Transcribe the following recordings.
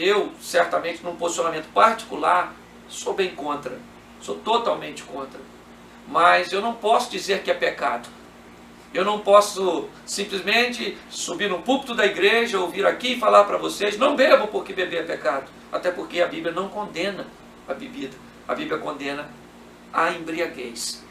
Eu, certamente, num posicionamento particular, sou bem contra, sou totalmente contra. Mas eu não posso dizer que é pecado. Eu não posso simplesmente subir no púlpito da igreja, ou vir aqui e falar para vocês, não bebam porque beber é pecado. Até porque a Bíblia não condena a bebida, a Bíblia condena a embriaguez.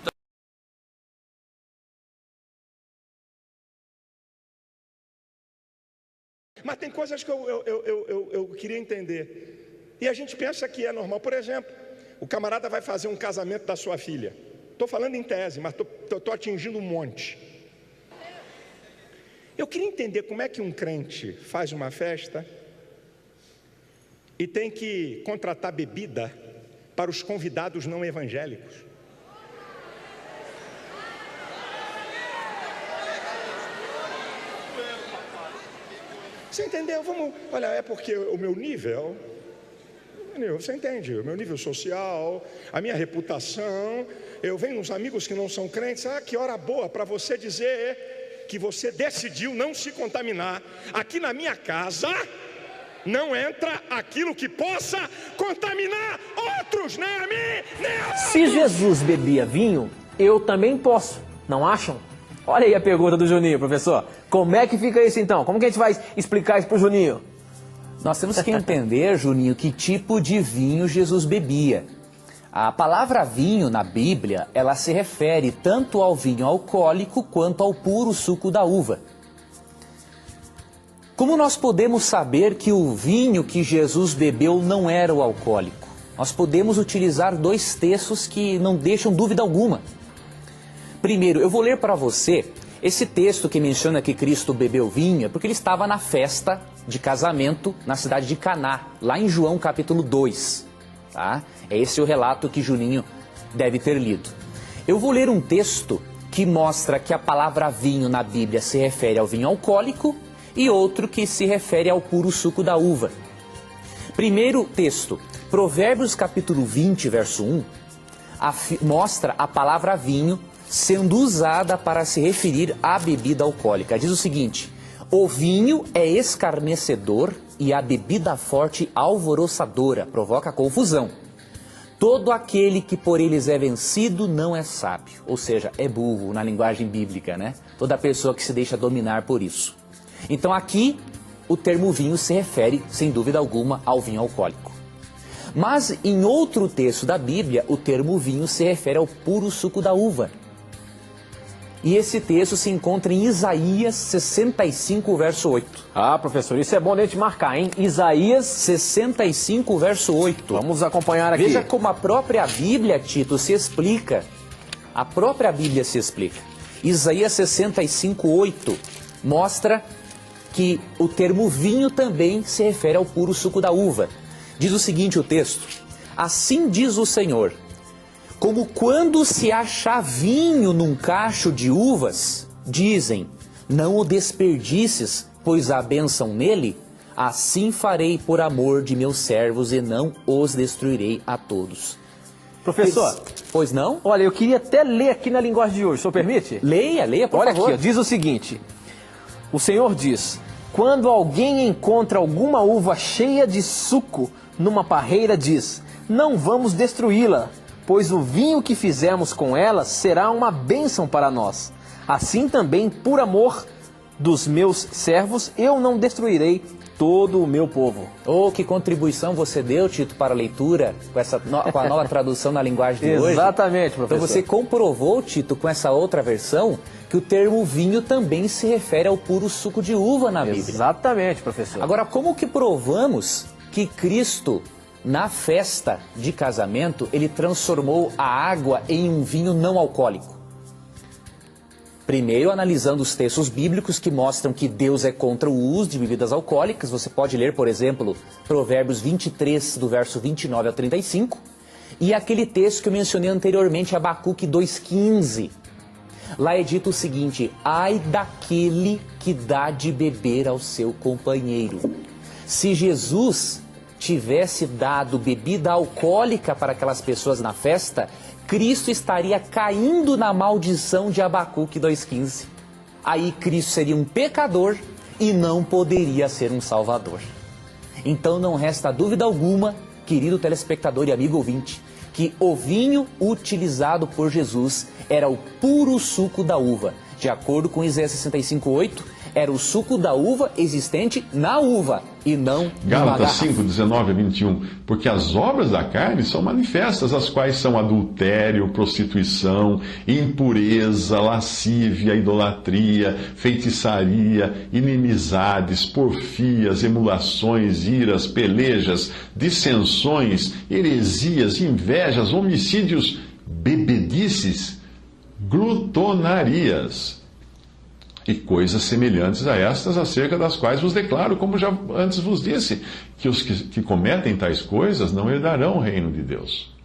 Mas tem coisas que eu queria entender. E a gente pensa que é normal. Por exemplo, o camarada vai fazer um casamento da sua filha. Estou falando em tese, mas estou atingindo um monte. Eu queria entender como é que um crente faz uma festa e tem que contratar bebida para os convidados não evangélicos. Você entendeu? Vamos, olha, é porque o meu nível, você entende, o meu nível social, a minha reputação, eu venho uns amigos que não são crentes, que hora boa para você dizer que você decidiu não se contaminar. Aqui na minha casa não entra aquilo que possa contaminar outros, nem a mim, nem a outros. Se Jesus bebia vinho, eu também posso, não acham? Olha aí a pergunta do Juninho, professor. Como é que fica isso então? Como que a gente vai explicar isso pro Juninho? Nós temos que entender, Juninho, que tipo de vinho Jesus bebia. A palavra vinho na Bíblia, ela se refere tanto ao vinho alcoólico quanto ao puro suco da uva. Como nós podemos saber que o vinho que Jesus bebeu não era o alcoólico? Nós podemos utilizar dois textos que não deixam dúvida alguma. Primeiro, eu vou ler para você esse texto que menciona que Cristo bebeu vinho, porque ele estava na festa de casamento na cidade de Caná, lá em João capítulo 2. Tá? É esse o relato que Juninho deve ter lido. Eu vou ler um texto que mostra que a palavra vinho na Bíblia se refere ao vinho alcoólico e outro que se refere ao puro suco da uva. Primeiro texto, Provérbios capítulo 20, verso 1, mostra a palavra vinho sendo usada para se referir à bebida alcoólica. Diz o seguinte: o vinho é escarnecedor e a bebida forte alvoroçadora, provoca confusão. Todo aquele que por eles é vencido não é sábio, ou seja, é burro na linguagem bíblica, né? Toda pessoa que se deixa dominar por isso. Então aqui o termo vinho se refere, sem dúvida alguma, ao vinho alcoólico. Mas em outro texto da Bíblia, o termo vinho se refere ao puro suco da uva. E esse texto se encontra em Isaías 65, verso 8. Ah, professor, isso é bom a gente marcar, hein? Isaías 65, verso 8. Vamos acompanhar aqui. Veja como a própria Bíblia, Tito, se explica. A própria Bíblia se explica. Isaías 65, 8 mostra que o termo vinho também se refere ao puro suco da uva. Diz o seguinte o texto: assim diz o Senhor, como quando se acha vinho num cacho de uvas, dizem, não o desperdices, pois há bênção nele, assim farei por amor de meus servos e não os destruirei a todos. Professor, pois não? Olha, eu queria até ler aqui na linguagem de hoje, o senhor permite? Leia, por favor. favor. Olha aqui, ó, diz o seguinte, o Senhor diz, quando alguém encontra alguma uva cheia de suco numa parreira, diz, não vamos destruí-la, pois o vinho que fizemos com ela será uma bênção para nós. Assim também, por amor dos meus servos, eu não destruirei todo o meu povo. Oh, que contribuição você deu, Tito, para a leitura, com a nova tradução na linguagem de hoje. Exatamente, professor. Então você comprovou, Tito, com essa outra versão, que o termo vinho também se refere ao puro suco de uva na Bíblia. Exatamente, professor. Agora, como que provamos que Cristo, na festa de casamento, ele transformou a água em um vinho não alcoólico? Primeiro, analisando os textos bíblicos que mostram que Deus é contra o uso de bebidas alcoólicas. Você pode ler, por exemplo, Provérbios 23, do verso 29 ao 35. E aquele texto que eu mencionei anteriormente, Abacuque 2,15. Lá é dito o seguinte, ai daquele que dá de beber ao seu companheiro. Se Jesus tivesse dado bebida alcoólica para aquelas pessoas na festa, Cristo estaria caindo na maldição de Abacuque 2,15. Aí Cristo seria um pecador e não poderia ser um salvador. Então não resta dúvida alguma, querido telespectador e amigo ouvinte, que o vinho utilizado por Jesus era o puro suco da uva. De acordo com Isaías 65:8, era o suco da uva existente na uva e não na garrafa. Gálatas 5:19-21, porque as obras da carne são manifestas, as quais são adultério, prostituição, impureza, lascívia, idolatria, feitiçaria, inimizades, porfias, emulações, iras, pelejas, dissensões, heresias, invejas, homicídios, bebedices, glutonarias e coisas semelhantes a estas, acerca das quais vos declaro, como já antes vos disse, que os que cometem tais coisas não herdarão o reino de Deus.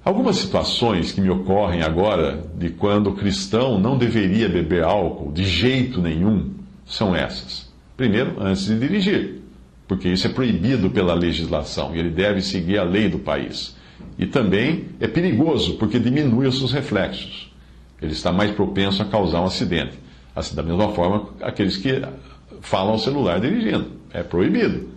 Algumas situações que me ocorrem agora de quando o cristão não deveria beber álcool de jeito nenhum são essas. Primeiro, antes de dirigir, porque isso é proibido pela legislação e ele deve seguir a lei do país. E também é perigoso, porque diminui os seus reflexos. Ele está mais propenso a causar um acidente. Assim, da mesma forma, aqueles que falam ao celular dirigindo. É proibido.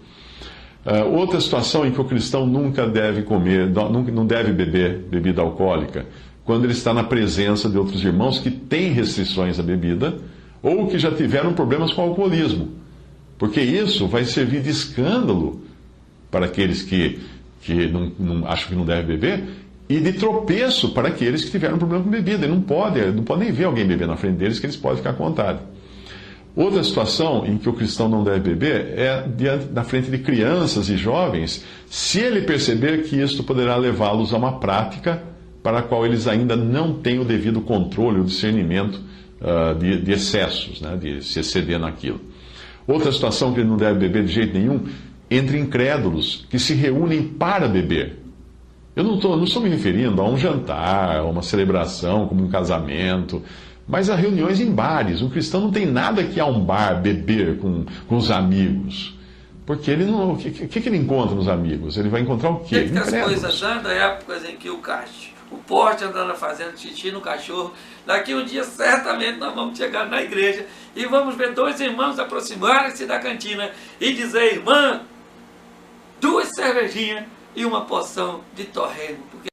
Outra situação em que o cristão nunca deve comer, não deve beber bebida alcoólica, quando ele está na presença de outros irmãos que têm restrições à bebida ou que já tiveram problemas com o alcoolismo. Porque isso vai servir de escândalo para aqueles que não acham que não devem beber, e de tropeço para aqueles que tiveram problema com bebida. Ele não pode nem ver alguém beber na frente deles, que eles podem ficar com vontade. Outra situação em que o cristão não deve beber é na frente de crianças e jovens, se ele perceber que isto poderá levá-los a uma prática para a qual eles ainda não têm o devido controle, o discernimento de excessos, né, de se exceder naquilo. Outra situação que ele não deve beber de jeito nenhum, entre incrédulos que se reúnem para beber. Eu não estou me referindo a um jantar, a uma celebração, como um casamento, mas a reuniões em bares. Um cristão não tem nada que ir a um bar beber com os amigos. Porque ele não. O que ele encontra nos amigos? Ele vai encontrar o quê? Que as coisas andam, épocas em que o porte andando fazendo xixi no cachorro. Daqui um dia, certamente, nós vamos chegar na igreja e vamos ver dois irmãos aproximarem-se da cantina e dizer: irmã, 2 cervejinhas e uma porção de torresmo, porque